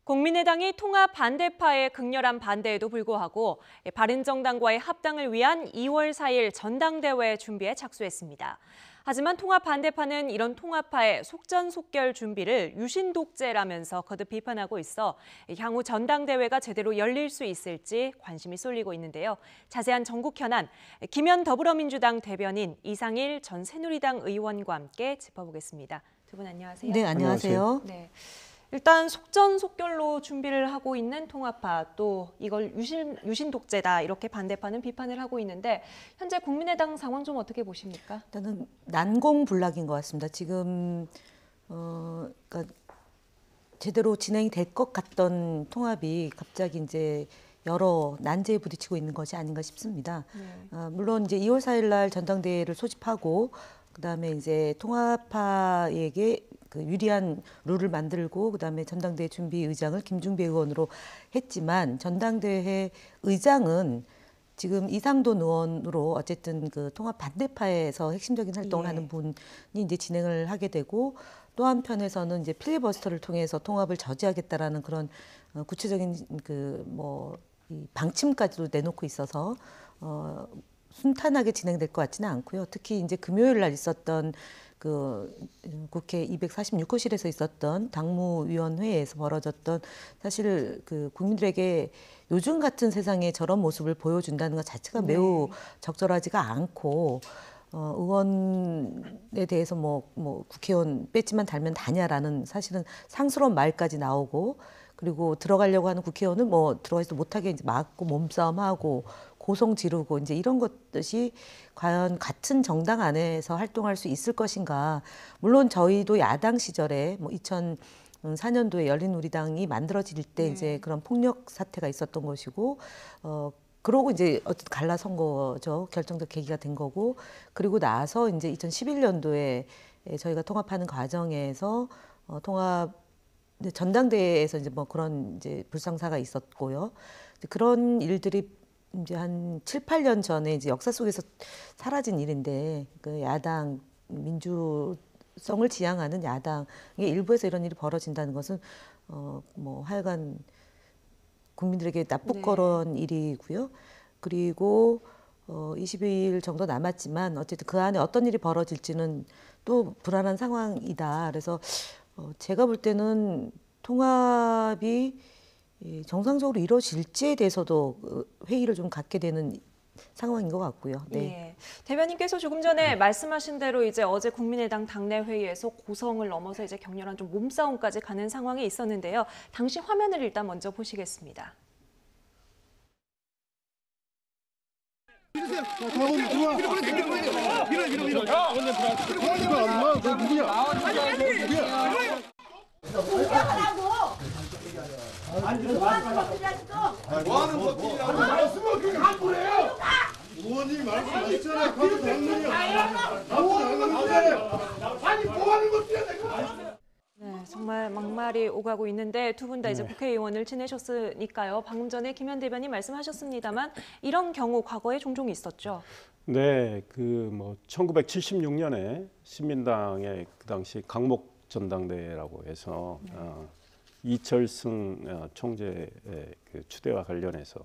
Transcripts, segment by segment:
국민의당이 통합 반대파의 극렬한 반대에도 불구하고 바른정당과의 합당을 위한 2월 4일 전당대회 준비에 착수했습니다. 하지만 통합 반대파는 이런 통합파의 속전속결 준비를 유신독재라면서 거듭 비판하고 있어 향후 전당대회가 제대로 열릴 수 있을지 관심이 쏠리고 있는데요. 자세한 전국 현안, 김현 더불어민주당 대변인 이상일 전 새누리당 의원과 함께 짚어보겠습니다. 두 분 안녕하세요. 네, 안녕하세요. 네. 일단 속전속결로 준비를 하고 있는 통합파, 또 이걸 유신 독재다 이렇게 반대파는 비판을 하고 있는데 현재 국민의당 상황 좀 어떻게 보십니까? 일단은 난공불락인 것 같습니다. 지금 그러니까 제대로 진행이 될 것 같던 통합이 갑자기 이제 여러 난제에 부딪히고 있는 것이 아닌가 싶습니다. 물론 이제 2월 4일 날 전당대회를 소집하고 그다음에 이제 통합파에게 그 유리한 룰을 만들고 그다음에 전당대회 준비 의장을 김중배 의원으로 했지만 전당대회 의장은 지금 이상돈 의원으로 어쨌든 그 통합 반대파에서 핵심적인 활동을 하는 분이 이제 진행을 하게 되고 또 한편에서는 이제 필리버스터를 통해서 통합을 저지하겠다라는 그런 구체적인 이 방침까지도 내놓고 있어서 순탄하게 진행될 것 같지는 않고요. 특히 이제 금요일 날 있었던 그 국회 246호실에서 있었던 당무위원회에서 벌어졌던 사실 그 국민들에게 요즘 같은 세상에 저런 모습을 보여준다는 것 자체가 매우 적절하지가 않고 의원에 대해서 뭐 국회의원 뺐지만 달면 다냐라는 사실은 상스러운 말까지 나오고 그리고 들어가려고 하는 국회의원은 뭐 들어가지도 못하게 이제 막고 몸싸움하고 고성 지르고 이제 이런 것이 과연 같은 정당 안에서 활동할 수 있을 것인가. 물론 저희도 야당 시절에 뭐 2004년도에 열린우리당이 만들어질 때 이제 그런 폭력 사태가 있었던 것이고 그러고 이제 어쨌든 갈라선 거죠. 결정적 계기가 된 거고 그리고 나서 이제 2011년도에 저희가 통합하는 과정에서 통합 전당대회에서 이제 뭐 그런 이제 불상사가 있었고요. 그런 일들이 이제 한 7, 8년 전에 이제 역사 속에서 사라진 일인데 그 야당 민주성을 지향하는 야당의 일부에서 이런 일이 벌어진다는 것은 뭐 하여간 국민들에게 나쁘거런 일이고요. 그리고 22일 정도 남았지만 어쨌든 그 안에 어떤 일이 벌어질지는 또 불안한 상황이다. 그래서 제가 볼 때는 통합이 정상적으로 이루어질지에 대해서도 회의를 좀 갖게 되는 상황인 것 같고요. 네. 예. 대변인께서 조금 전에 말씀하신 대로 이제 어제 국민의당 당내 회의에서 고성을 넘어서 이제 격렬한 좀 몸싸움까지 가는 상황이 있었는데요. 당시 화면을 일단 먼저 보시겠습니다. 뭐하는 것들이야? 말씀을 그렇게 함부로해요. 의원님 말씀하셨잖아요. 가도 당연히요. 아니 뭐하는 것들이야 내가. 네, 정말 막말이 오가고 있는데 두 분 다 이제 국회의원을 지내셨으니까요. 방금 전에 김현 대변인 말씀하셨습니다만 이런 경우 과거에 종종 있었죠. 네, 그 뭐 1976년에 신민당의 그 당시 강목 전당대회라고 해서 이철승 총재의 그 추대와 관련해서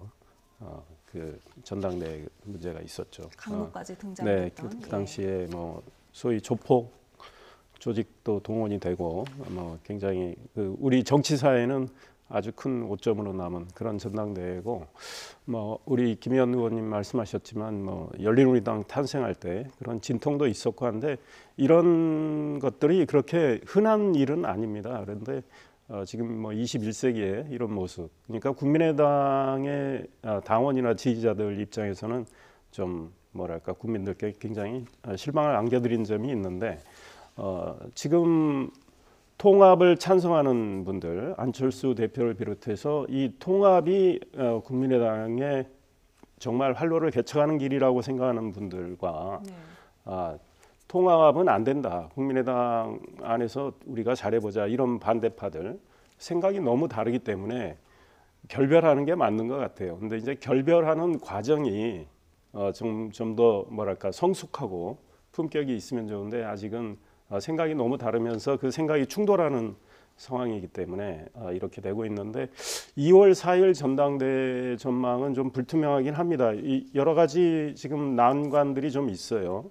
그 전당대회 문제가 있었죠. 강목까지 등장했던. 네, 그 당시에 뭐 소위 조폭 조직도 동원이 되고 뭐 굉장히 그 우리 정치사에는 아주 큰 오점으로 남은 그런 전당대회고 뭐 우리 김현 의원님 말씀하셨지만 뭐 열린우리당 탄생할 때 그런 진통도 있었고 한데 이런 것들이 그렇게 흔한 일은 아닙니다. 그런데 지금 뭐 21세기에 이런 모습, 그러니까 국민의당의 당원이나 지지자들 입장에서는 좀 뭐랄까 국민들께 굉장히 실망을 안겨드린 점이 있는데 지금 통합을 찬성하는 분들, 안철수 대표를 비롯해서 이 통합이 국민의당의 정말 활로를 개척하는 길이라고 생각하는 분들과 통합은 안 된다. 국민의당 안에서 우리가 잘해보자. 이런 반대파들 생각이 너무 다르기 때문에 결별하는 게 맞는 것 같아요. 근데 이제 결별하는 과정이 좀 더 뭐랄까 성숙하고 품격이 있으면 좋은데 아직은 생각이 너무 다르면서 그 생각이 충돌하는 상황이기 때문에 이렇게 되고 있는데 2월 4일 전당대 전망은 좀 불투명하긴 합니다. 여러 가지 지금 난관들이 좀 있어요.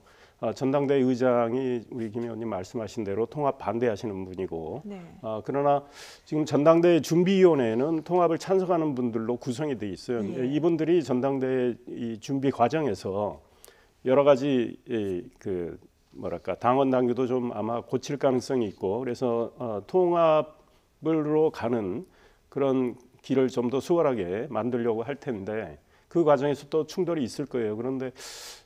전당대 의장이 우리 김 의원님 말씀하신 대로 통합 반대하시는 분이고, 네. 그러나 지금 전당대 준비위원회는 통합을 찬성하는 분들로 구성이 돼 있어요. 예. 이분들이 전당대 이 준비 과정에서 여러 가지 그 뭐랄까 당원 당규도 좀 아마 고칠 가능성이 있고, 그래서 통합으로 가는 그런 길을 좀 더 수월하게 만들려고 할 텐데 그 과정에서 또 충돌이 있을 거예요. 그런데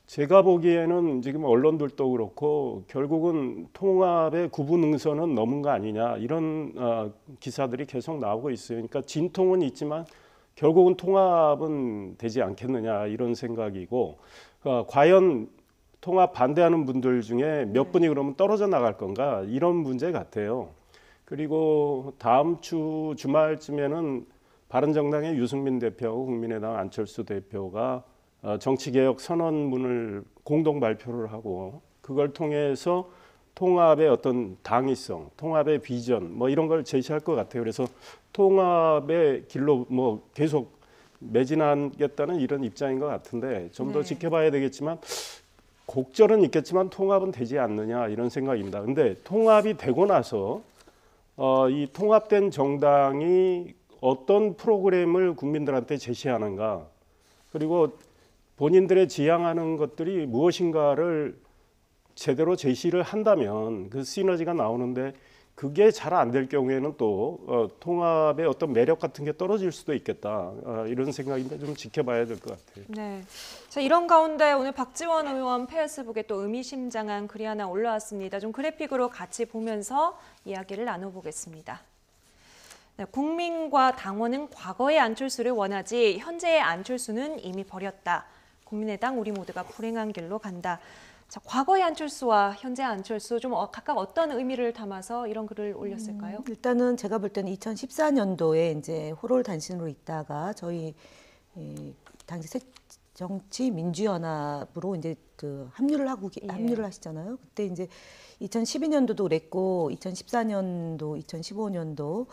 제가 보기에는 지금 언론들도 그렇고 결국은 통합의 구분 능선은 넘은 거 아니냐 이런 기사들이 계속 나오고 있어요. 그러니까 진통은 있지만 결국은 통합은 되지 않겠느냐 이런 생각이고, 과연 통합 반대하는 분들 중에 몇 분이 그러면 떨어져 나갈 건가 이런 문제 같아요. 그리고 다음 주 주말쯤에는 바른정당의 유승민 대표하고 국민의당 안철수 대표가 정치개혁 선언문을 공동 발표를 하고 그걸 통해서 통합의 어떤 당위성, 통합의 비전 뭐 이런 걸 제시할 것 같아요. 그래서 통합의 길로 뭐 계속 매진하겠다는 이런 입장인 것 같은데 좀 더 네. 지켜봐야 되겠지만 곡절은 있겠지만 통합은 되지 않느냐 이런 생각입니다. 근데 통합이 되고 나서 이 통합된 정당이 어떤 프로그램을 국민들한테 제시하는가, 그리고 본인들의 지향하는 것들이 무엇인가를 제대로 제시를 한다면 그 시너지가 나오는데 그게 잘 안 될 경우에는 또 통합의 어떤 매력 같은 게 떨어질 수도 있겠다 이런 생각인데 좀 지켜봐야 될 것 같아요. 네. 자, 이런 가운데 오늘 박지원 의원 페이스북에 또 의미심장한 글이 하나 올라왔습니다. 좀 그래픽으로 같이 보면서 이야기를 나눠보겠습니다. 네, 국민과 당원은 과거의 안철수를 원하지 현재의 안철수는 이미 버렸다. 국민의당 우리 모두가 불행한 길로 간다. 자, 과거의 안철수와 현재 안철수 좀 각각 어떤 의미를 담아서 이런 글을 올렸을까요? 일단은 제가 볼 때는 2014년도에 이제 호롤단신으로 있다가 저희 당시 새정치민주연합으로 이제 그 합류를 하시잖아요. 그때 이제 2012년도도 그랬고 2014년도, 2015년도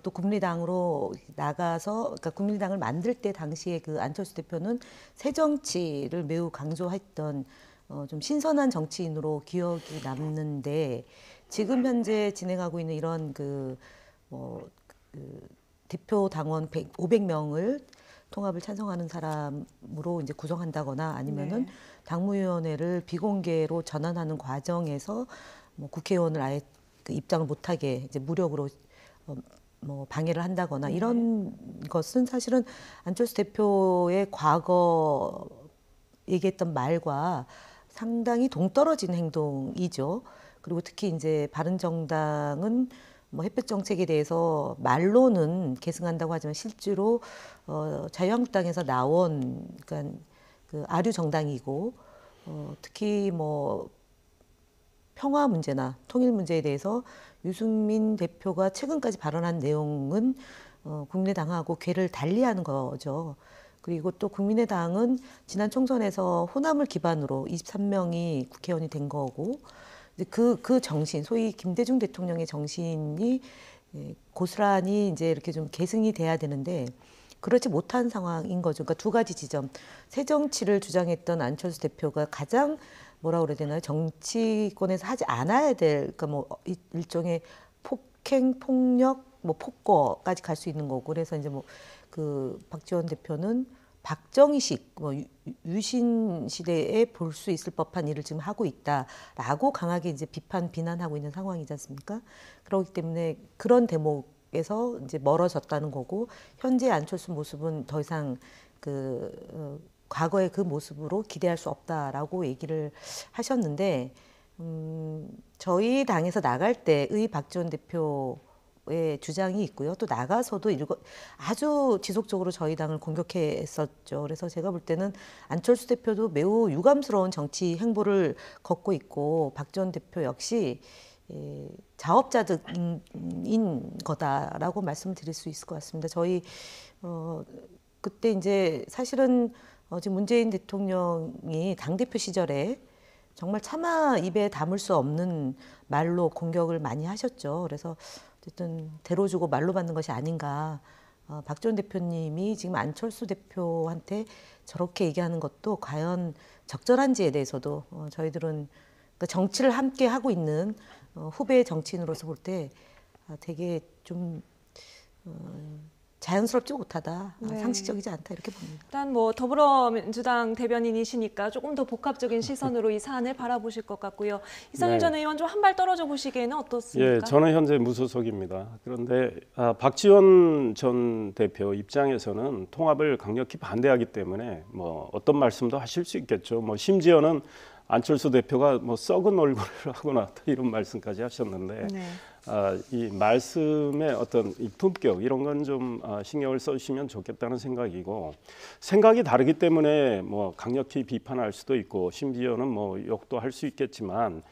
또 국민의당으로 나가서, 그러니까 국민의당을 만들 때 당시에 그 안철수 대표는 새정치를 매우 강조했던 좀 신선한 정치인으로 기억이 남는데, 지금 현재 진행하고 있는 이런 그 대표 당원 500명을 통합을 찬성하는 사람으로 이제 구성한다거나 아니면은 네. 당무위원회를 비공개로 전환하는 과정에서 뭐 국회의원을 아예 그 입장을 못하게 이제 무력으로 뭐 방해를 한다거나 이런 것은 사실은 안철수 대표의 과거 얘기했던 말과 상당히 동떨어진 행동이죠. 그리고 특히 이제 바른정당은 뭐 햇볕 정책에 대해서 말로는 계승한다고 하지만 실제로 자유한국당에서 나온 그러니까 그 아류 정당이고, 특히 뭐 평화 문제나 통일 문제에 대해서 유승민 대표가 최근까지 발언한 내용은 국민의당하고 궤를 달리하는 거죠. 그리고 또 국민의당은 지난 총선에서 호남을 기반으로 23명이 국회의원이 된 거고, 그 정신, 소위 김대중 대통령의 정신이 고스란히 이제 이렇게 좀 계승이 돼야 되는데 그렇지 못한 상황인 거죠. 그러니까 두 가지 지점. 새정치를 주장했던 안철수 대표가 가장 뭐라 그래야 되나요? 정치권에서 하지 않아야 될, 그러니까 뭐 일종의 폭행, 폭력, 뭐 폭거까지 갈 수 있는 거고. 그래서 이제 뭐 그 박지원 대표는 박정희식, 뭐 유신 시대에 볼 수 있을 법한 일을 지금 하고 있다라고 강하게 이제 비난하고 있는 상황이지 않습니까? 그렇기 때문에 그런 대목에서 이제 멀어졌다는 거고, 현재 안철수 모습은 더 이상 과거의 그 모습으로 기대할 수 없다라고 얘기를 하셨는데, 저희 당에서 나갈 때의 박지원 대표의 주장이 있고요. 또 나가서도 아주 지속적으로 저희 당을 공격했었죠. 그래서 제가 볼 때는 안철수 대표도 매우 유감스러운 정치 행보를 걷고 있고, 박지원 대표 역시 자업자득인 거다라고 말씀을 드릴 수 있을 것 같습니다. 저희 그때 이제 사실은 지금 문재인 대통령이 당대표 시절에 정말 차마 입에 담을 수 없는 말로 공격을 많이 하셨죠. 그래서 어쨌든 대로 주고 말로 받는 것이 아닌가. 박지원 대표님이 지금 안철수 대표한테 저렇게 얘기하는 것도 과연 적절한지에 대해서도 저희들은 그 정치를 함께 하고 있는 후배 정치인으로서 볼 때 되게 좀 자연스럽지 못하다, 네. 상식적이지 않다 이렇게 봅니다. 일단 뭐 더불어민주당 대변인이시니까 조금 더 복합적인 시선으로 이 사안을 바라보실 것 같고요. 이성일 네. 전 의원 좀 한 발 떨어져 보시기에는 어떻습니까? 예, 저는 현재 무소속입니다. 그런데 박지원 전 대표 입장에서는 통합을 강력히 반대하기 때문에 뭐 어떤 말씀도 하실 수 있겠죠. 뭐 심지어는 안철수 대표가 뭐 썩은 얼굴을 하고 나왔다 이런 말씀까지 하셨는데 네. 이 말씀의 어떤 이 품격 이런 건 좀 신경을 써주시면 좋겠다는 생각이고 생각이 다르기 때문에 뭐 강력히 비판할 수도 있고 심지어는 뭐 욕도 할 수 있겠지만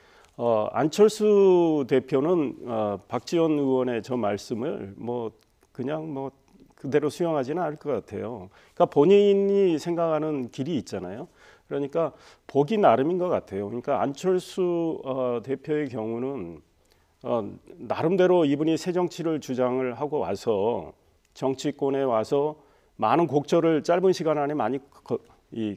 안철수 대표는 박지원 의원의 저 말씀을 뭐 그냥 뭐 그대로 수용하지는 않을 것 같아요. 그러니까 본인이 생각하는 길이 있잖아요. 그러니까 보기 나름인 것 같아요. 그러니까 안철수 대표의 경우는 나름대로 이분이 새 정치를 주장을 하고 와서 정치권에 와서 많은 곡절을 짧은 시간 안에 많이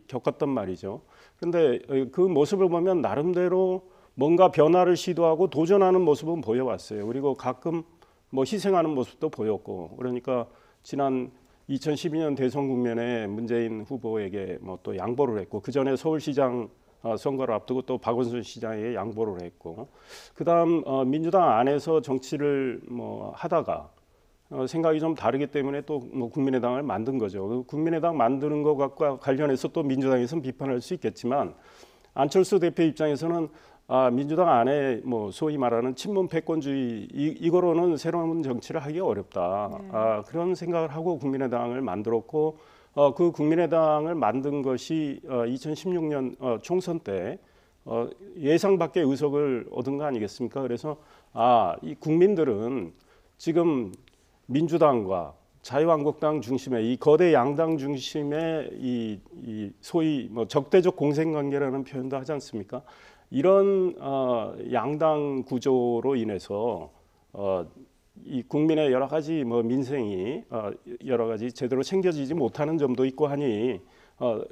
겪었단 말이죠. 그런데 그 모습을 보면 나름대로 뭔가 변화를 시도하고 도전하는 모습은 보여왔어요. 그리고 가끔 뭐 희생하는 모습도 보였고 그러니까 지난 2012년 대선 국면에 문재인 후보에게 뭐 또 양보를 했고 그 전에 서울시장 선거를 앞두고 또 박원순 시장에게 양보를 했고 그다음 민주당 안에서 정치를 뭐 하다가 생각이 좀 다르기 때문에 또 뭐 국민의당을 만든 거죠. 국민의당 만드는 것과 관련해서 또 민주당에서는 비판할 수 있겠지만 안철수 대표 입장에서는 민주당 안에 뭐 소위 말하는 친문 패권주의 이거로는 새로운 정치를 하기 어렵다. 네. 그런 생각을 하고 국민의당을 만들었고 그 국민의당을 만든 것이 2016년 총선 때 예상 밖의 의석을 얻은 거 아니겠습니까? 그래서 이 국민들은 지금 민주당과 자유한국당 중심의 이 거대 양당 중심의 이 소위 뭐 적대적 공생관계라는 표현도 하지 않습니까? 이런 양당 구조로 인해서 이 국민의 여러 가지 뭐 민생이 여러 가지 제대로 챙겨지지 못하는 점도 있고 하니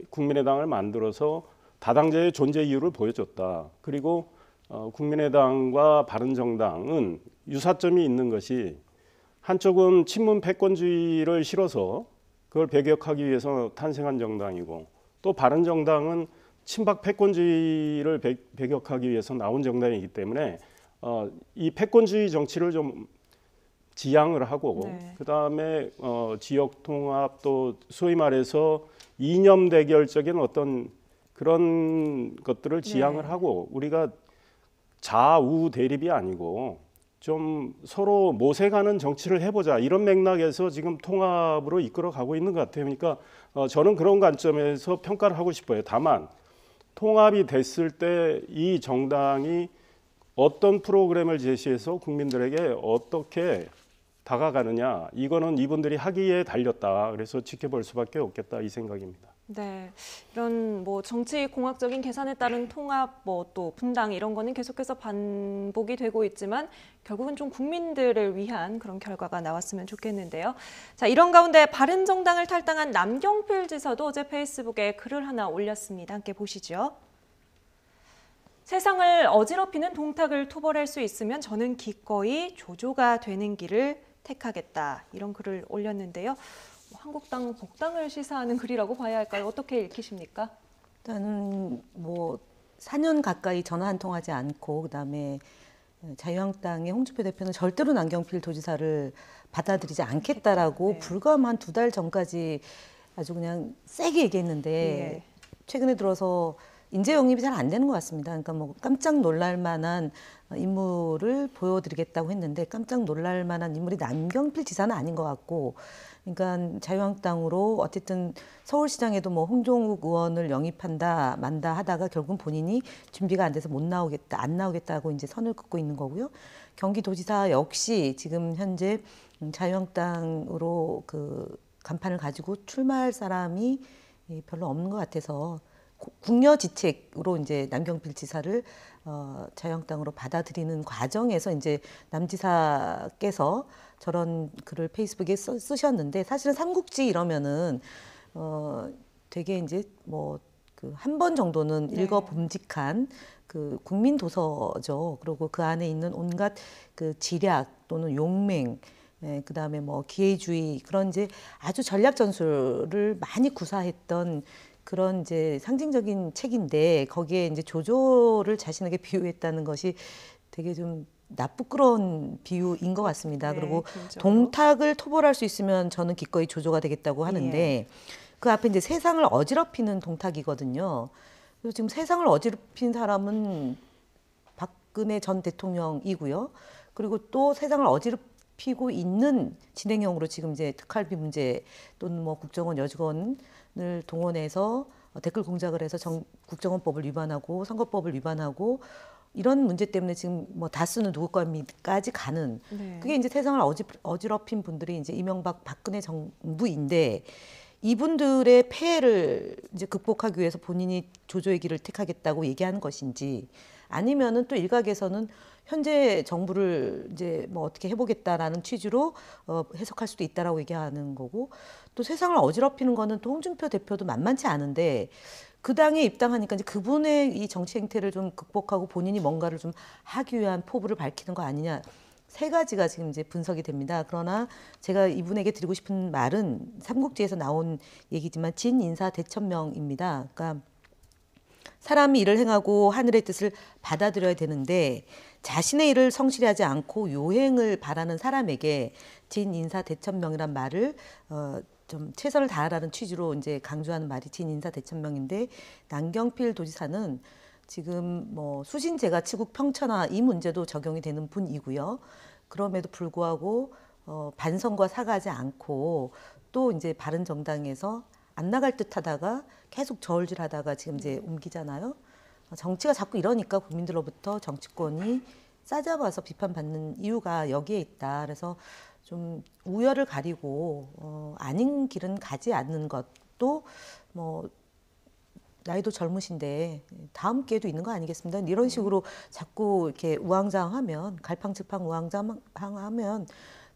국민의당을 만들어서 다당제의 존재 이유를 보여줬다. 그리고 국민의당과 바른정당은 유사점이 있는 것이 한쪽은 친문 패권주의를 실어서 그걸 배격하기 위해서 탄생한 정당이고 또 바른정당은 친박 패권주의를 배격하기 위해서 나온 정당이기 때문에 이 패권주의 정치를 좀 지양을 하고 네. 그다음에 지역 통합 또 소위 말해서 이념 대결적인 어떤 그런 것들을 지향을 네. 하고 우리가 좌우 대립이 아니고 좀 서로 모색하는 정치를 해보자 이런 맥락에서 지금 통합으로 이끌어가고 있는 것 같아요. 그러니까 저는 그런 관점에서 평가를 하고 싶어요. 다만 통합이 됐을 때 이 정당이 어떤 프로그램을 제시해서 국민들에게 어떻게 다가가느냐 이거는 이분들이 하기에 달렸다. 그래서 지켜볼 수밖에 없겠다 이 생각입니다. 네, 이런 뭐 정치 공학적인 계산에 따른 통합, 뭐 또 분당 이런 거는 계속해서 반복이 되고 있지만 결국은 좀 국민들을 위한 그런 결과가 나왔으면 좋겠는데요. 자, 이런 가운데 바른정당을 탈당한 남경필 지사도 어제 페이스북에 글을 하나 올렸습니다. 함께 보시죠. 세상을 어지럽히는 동탁을 토벌할 수 있으면 저는 기꺼이 조조가 되는 길을 택하겠다. 이런 글을 올렸는데요. 한국당 복당을 시사하는 글이라고 봐야 할까요? 어떻게 읽히십니까? 일단은 뭐 4년 가까이 전화 한 통하지 않고 그다음에 자유한국당의 홍준표 대표는 절대로 남경필 도지사를 받아들이지 않겠다라고 네. 불과 한 2달 전까지 아주 그냥 세게 얘기했는데 예. 최근에 들어서 인재 영입이 잘 안 되는 것 같습니다. 그러니까 뭐 깜짝 놀랄 만한 인물을 보여드리겠다고 했는데 깜짝 놀랄 만한 인물이 남경필 지사는 아닌 것 같고, 그러니까 자유한국당으로 어쨌든 서울시장에도 뭐 홍종욱 의원을 영입한다 만다 하다가 결국은 본인이 준비가 안 돼서 안 나오겠다고 이제 선을 긋고 있는 거고요. 경기도지사 역시 지금 현재 자유한국당으로 그 간판을 가지고 출마할 사람이 별로 없는 것 같아서 궁여지책으로 이제 남경필 지사를 자유한국당으로 받아들이는 과정에서 이제 남지사께서 저런 글을 페이스북에 쓰셨는데 사실은 삼국지 이러면은 되게 이제 뭐 그 한 번 정도는 네. 읽어 봄직한 그 국민 도서죠. 그리고 그 안에 있는 온갖 그 지략 또는 용맹, 그다음에 뭐 기회주의 그런 이제 아주 전략 전술을 많이 구사했던 그런 이제 상징적인 책인데 거기에 이제 조조를 자신에게 비유했다는 것이 되게 좀 나쁘끄러운 비유인 것 같습니다. 네, 그리고 개인적으로. 동탁을 토벌할 수 있으면 저는 기꺼이 조조가 되겠다고 하는데 그 앞에 이제 세상을 어지럽히는 동탁이거든요. 그래서 지금 세상을 어지럽힌 사람은 박근혜 전 대통령이고요. 그리고 또 세상을 어지럽히고 있는 진행형으로 지금 이제 특활비 문제 또는 뭐 국정원 여직원을 동원해서 댓글 공작을 해서 국정원법을 위반하고 선거법을 위반하고 이런 문제 때문에 지금 뭐 다스는 누구 겁니까지 가는 네. 그게 이제 세상을 어지럽힌 분들이 이제 이명박 박근혜 정부인데 이분들의 폐해를 이제 극복하기 위해서 본인이 조조의 길을 택하겠다고 얘기하는 것인지 아니면은 또 일각에서는 현재 정부를 이제 뭐 어떻게 해보겠다라는 취지로 해석할 수도 있다라고 얘기하는 거고 또 세상을 어지럽히는 거는 또 홍준표 대표도 만만치 않은데 그 당에 입당하니까 이제 그분의 이 정치 행태를 좀 극복하고 본인이 뭔가를 좀 하기 위한 포부를 밝히는 거 아니냐. 세 가지가 지금 이제 분석이 됩니다. 그러나 제가 이분에게 드리고 싶은 말은 삼국지에서 나온 얘기지만 진인사 대천명입니다. 그러니까 사람이 일을 행하고 하늘의 뜻을 받아들여야 되는데 자신의 일을 성실히 하지 않고 요행을 바라는 사람에게 진인사 대천명이란 말을 좀 최선을 다하라는 취지로 이제 강조하는 말이 진인사 대천명인데 남경필 도지사는 지금 뭐 수신제가 치국 평천화 이 문제도 적용이 되는 분이고요. 그럼에도 불구하고 반성과 사과하지 않고 또 이제 바른정당에서 안 나갈 듯하다가 계속 저울질하다가 지금 이제 옮기잖아요. 정치가 자꾸 이러니까 국민들로부터 정치권이 싸잡아서 비판받는 이유가 여기에 있다. 그래서 좀 우열을 가리고 아닌 길은 가지 않는 것도 뭐 나이도 젊으신데 다음 기회도 있는 거 아니겠습니까? 이런 식으로 자꾸 이렇게 우왕좌왕하면 갈팡질팡 우왕좌왕하면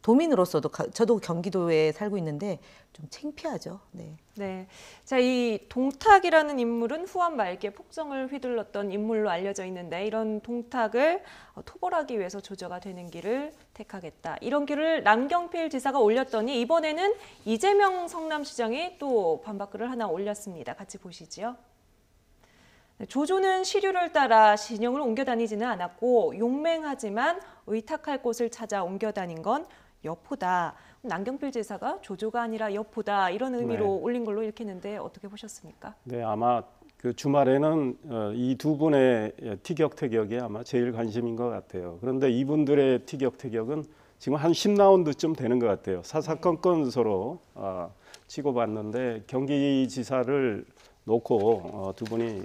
도민으로서도 저도 경기도에 살고 있는데 좀 창피하죠. 네. 네. 자, 이 동탁이라는 인물은 후한 말기에 폭정을 휘둘렀던 인물로 알려져 있는데 이런 동탁을 토벌하기 위해서 조조가 되는 길을 택하겠다. 이런 길을 남경필 지사가 올렸더니 이번에는 이재명 성남시장이 또 반박글을 하나 올렸습니다. 같이 보시죠. 조조는 시류를 따라 진영을 옮겨 다니지는 않았고 용맹하지만 의탁할 곳을 찾아 옮겨 다닌 건 여포다. 남경필 지사가 조조가 아니라 여포다 이런 의미로 네. 올린 걸로 읽히는데 어떻게 보셨습니까? 네, 아마 그 주말에는 이 두 분의 티격태격이 아마 제일 관심인 것 같아요. 그런데 이분들의 티격태격은 지금 한 10라운드쯤 되는 것 같아요. 사사건건 서로 치고받는데 경기지사를 놓고 두 분이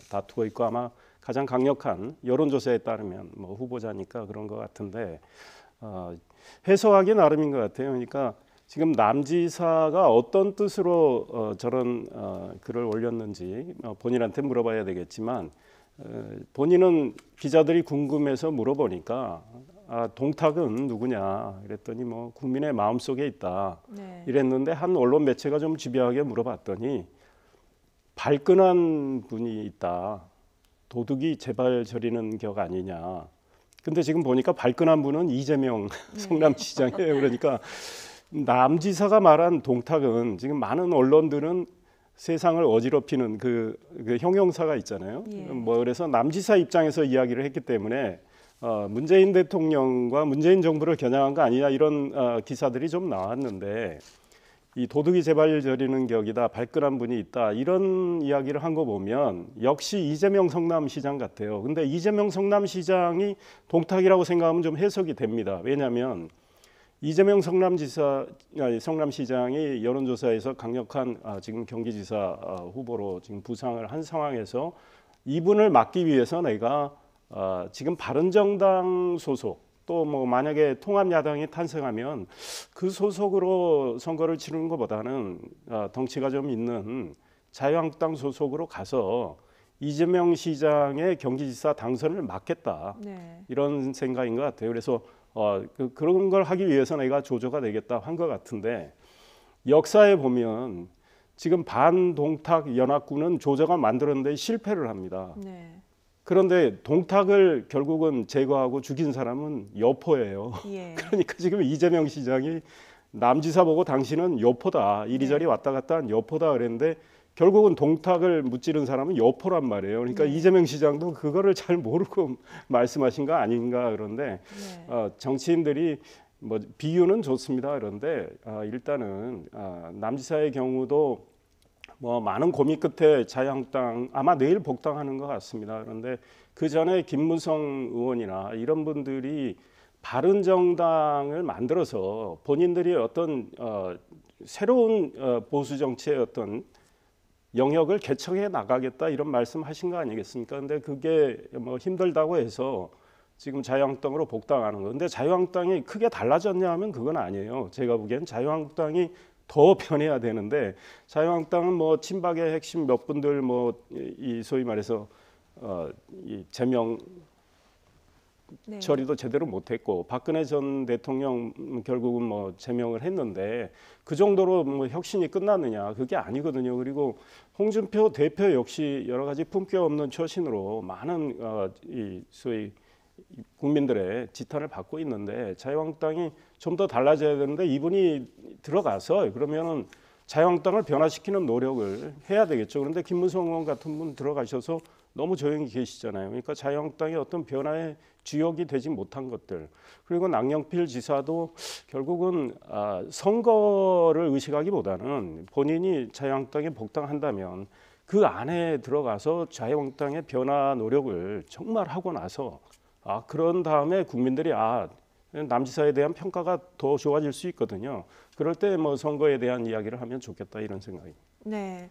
다투고 있고 아마 가장 강력한 여론조사에 따르면 뭐 후보자니까 그런 것 같은데 해석하기 나름인 것 같아요. 그러니까 지금 남지사가 어떤 뜻으로 저런 글을 올렸는지 본인한테 물어봐야 되겠지만 본인은 기자들이 궁금해서 물어보니까 동탁은 누구냐 그랬더니 뭐 국민의 마음속에 있다 네. 이랬는데 한 언론 매체가 좀 집요하게 물어봤더니 발끈한 분이 있다. 도둑이 제발 저리는 격 아니냐. 근데 지금 보니까 발끈한 분은 이재명 성남시장이에요. 그러니까 남지사가 말한 동탁은 지금 많은 언론들은 세상을 어지럽히는 그 형용사가 있잖아요. 예. 뭐 그래서 남지사 입장에서 이야기를 했기 때문에 문재인 대통령과 문재인 정부를 겨냥한 거 아니냐 이런 기사들이 좀 나왔는데 이 도둑이 제발 저리는 격이다, 발끈한 분이 있다 이런 이야기를 한 거 보면 역시 이재명 성남시장 같아요. 근데 이재명 성남시장이 동탁이라고 생각하면 좀 해석이 됩니다. 왜냐하면 이재명 성남시장이 여론조사에서 강력한 지금 경기지사 후보로 지금 부상을 한 상황에서 이분을 막기 위해서 내가 지금 바른정당 소속 또 뭐 만약에 통합야당이 탄생하면 그 소속으로 선거를 치르는 것보다는 덩치가 좀 있는 자유한국당 소속으로 가서 이재명 시장의 경기지사 당선을 막겠다. 네. 이런 생각인 것 같아요. 그래서 그런 걸 하기 위해서 내가 조조가 되겠다 한 것 같은데 역사에 보면 지금 반동탁 연합군은 조조가 만들었는데 실패를 합니다. 네. 그런데 동탁을 결국은 제거하고 죽인 사람은 여포예요. 예. 그러니까 지금 이재명 시장이 남지사 보고 당신은 여포다. 이리저리 네. 왔다 갔다 한 여포다 그랬는데 결국은 동탁을 무찌른 사람은 여포란 말이에요. 그러니까 네. 이재명 시장도 그거를 잘 모르고 말씀하신 거 아닌가 그런데 네. 정치인들이 뭐 비유는 좋습니다. 그런데 일단은 남지사의 경우도 뭐 많은 고민 끝에 자유한국당 아마 내일 복당하는 것 같습니다. 그런데 그 전에 김무성 의원이나 이런 분들이 바른정당을 만들어서 본인들이 어떤 새로운 보수 정치의 어떤 영역을 개척해 나가겠다 이런 말씀하신 거 아니겠습니까? 근데 그게 뭐 힘들다고 해서 지금 자유한국당으로 복당하는 거. 근데 자유한국당이 크게 달라졌냐 하면 그건 아니에요. 제가 보기엔 자유한국당이 더 변해야 되는데 자유한국당은 뭐 친박의 핵심 몇 분들 뭐 이 소위 말해서 이 제명 네. 처리도 제대로 못했고 박근혜 전 대통령 결국은 뭐 제명을 했는데 그 정도로 뭐 혁신이 끝났느냐 그게 아니거든요. 그리고 홍준표 대표 역시 여러 가지 품격 없는 처신으로 많은 이 소위 국민들의 지탄을 받고 있는데 자유한국당이 좀 더 달라져야 되는데 이분이 들어가서 그러면은 자유한국당을 변화시키는 노력을 해야 되겠죠. 그런데 김무성 의원 같은 분 들어가셔서 너무 조용히 계시잖아요. 그러니까 자유한국당이 어떤 변화의 주역이 되지 못한 것들. 그리고 남경필 지사도 결국은 선거를 의식하기보다는 본인이 자유한국당에 복당한다면 그 안에 들어가서 자유한국당의 변화 노력을 정말 하고 나서 그런 다음에 국민들이 남지사에 대한 평가가 더 좋아질 수 있거든요. 그럴 때 뭐 선거에 대한 이야기를 하면 좋겠다 이런 생각입니다. 네.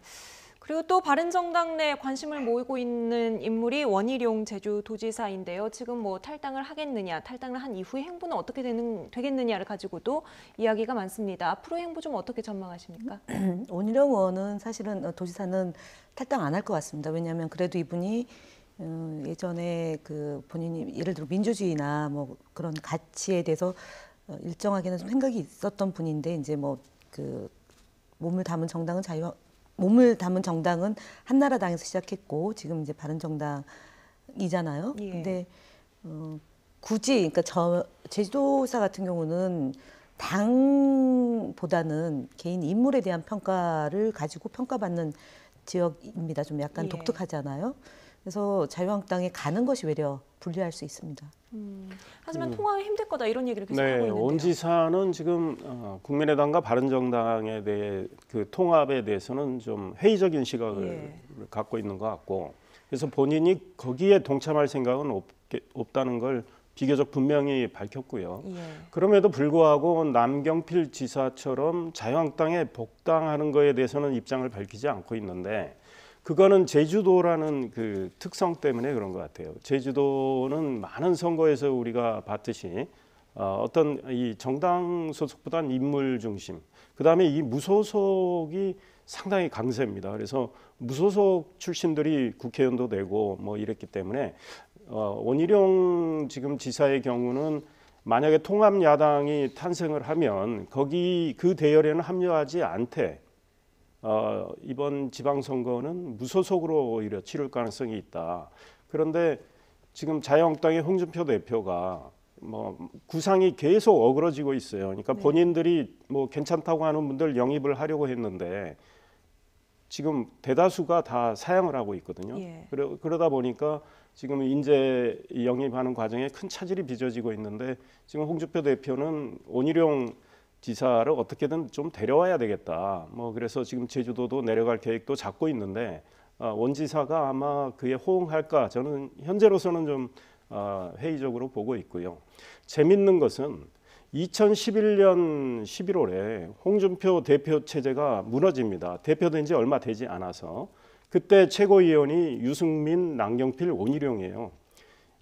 그리고 또 바른정당 내 관심을 모으고 있는 인물이 원희룡 제주도지사인데요. 지금 뭐 탈당을 하겠느냐, 탈당을 한 이후의 행보는 어떻게 되겠느냐를 가지고도 이야기가 많습니다. 앞으로의 행보 좀 어떻게 전망하십니까? 원희룡 의원은 사실은 도지사는 탈당 안 할 것 같습니다. 왜냐하면 그래도 이분이 예전에 그 본인이 예를 들어 민주주의나 뭐 그런 가치에 대해서 일정하게는 좀 생각이 있었던 분인데 이제 뭐 그 몸을 담은 정당은 한나라당에서 시작했고 지금 이제 바른정당이잖아요. 예. 근데 굳이 그러니까 제주도사 같은 경우는 당보다는 개인 인물에 대한 평가를 가지고 평가받는 지역입니다. 좀 약간 예. 독특하잖아요. 그래서 자유한국당에 가는 것이 외려 불리할 수 있습니다. 하지만 통화가 힘들 거다 이런 얘기를 계속 네, 하고 있는데요. 온 지사는 지금 국민의당과 바른정당에 대해 그 통합에 대해서는 좀 회의적인 시각을 갖고 있는 것 같고, 그래서 본인이 거기에 동참할 생각은 없다는 걸 비교적 분명히 밝혔고요. 예. 그럼에도 불구하고 남경필 지사처럼 자유한국당에 복당하는 거에 대해서는 입장을 밝히지 않고 있는데. 그거는 제주도라는 그 특성 때문에 그런 것 같아요. 제주도는 많은 선거에서 우리가 봤듯이 어떤 이 정당 소속보다는 인물 중심. 그다음에 이 무소속이 상당히 강세입니다. 그래서 무소속 출신들이 국회의원도 되고 뭐 이랬기 때문에 원희룡 지금 지사의 경우는 만약에 통합 야당이 탄생을 하면 거기 그 대열에는 합류하지 않되. 이번 지방선거는 무소속으로 오히려 치를 가능성이 있다. 그런데 지금 자유한국당의 홍준표 대표가 뭐 구상이 계속 어그러지고 있어요. 그러니까 본인들이 뭐 괜찮다고 하는 분들 영입을 하려고 했는데 지금 대다수가 다 사양을 하고 있거든요. 예. 그러다 보니까 지금 인재 영입하는 과정에 큰 차질이 빚어지고 있는데 지금 홍준표 대표는 원희룡 지사를 어떻게든 좀 데려와야 되겠다. 뭐 그래서 지금 제주도도 내려갈 계획도 잡고 있는데 원 지사가 아마 그에 호응할까 저는 현재로서는 좀 회의적으로 보고 있고요. 재밌는 것은 2011년 11월에 홍준표 대표 체제가 무너집니다. 대표된 지 얼마 되지 않아서 그때 최고위원이 유승민, 남경필, 원희룡이에요.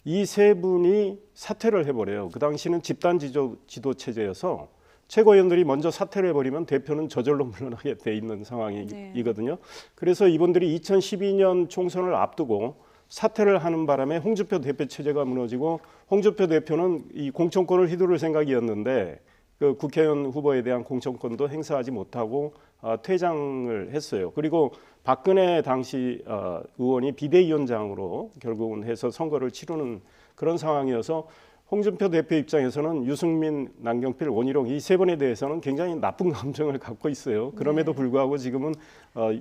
이 세 분이 사퇴를 해버려요. 그 당시는 집단 지도 체제여서 최고위원들이 먼저 사퇴를 해버리면 대표는 저절로 물러나게 돼 있는 상황이거든요. 그래서 이분들이 2012년 총선을 앞두고 사퇴를 하는 바람에 홍준표 대표 체제가 무너지고 홍준표 대표는 이 공천권을 휘두를 생각이었는데 그 국회의원 후보에 대한 공천권도 행사하지 못하고 퇴장을 했어요. 그리고 박근혜 당시 의원이 비대위원장으로 결국은 해서 선거를 치르는 그런 상황이어서 홍준표 대표 입장에서는 유승민, 남경필, 원희룡 이 세 분에 대해서는 굉장히 나쁜 감정을 갖고 있어요. 그럼에도 불구하고 지금은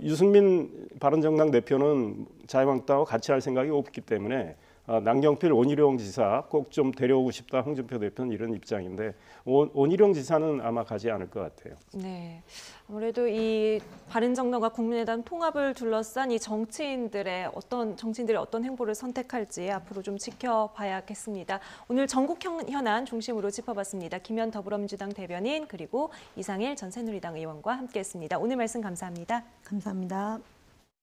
유승민 바른정당 대표는 자유한국당하고 같이 할 생각이 없기 때문에 남경필, 원희룡 지사 꼭 좀 데려오고 싶다. 홍준표 대표는 이런 입장인데 원희룡 지사는 아마 가지 않을 것 같아요. 네, 아무래도 이 바른정당과 국민의당 통합을 둘러싼 이 정치인들의 어떤 행보를 선택할지 앞으로 좀 지켜봐야겠습니다. 오늘 전국 현안 중심으로 짚어봤습니다. 김현 더불어민주당 대변인 그리고 이상일 전 새누리당 의원과 함께했습니다. 오늘 말씀 감사합니다. 감사합니다.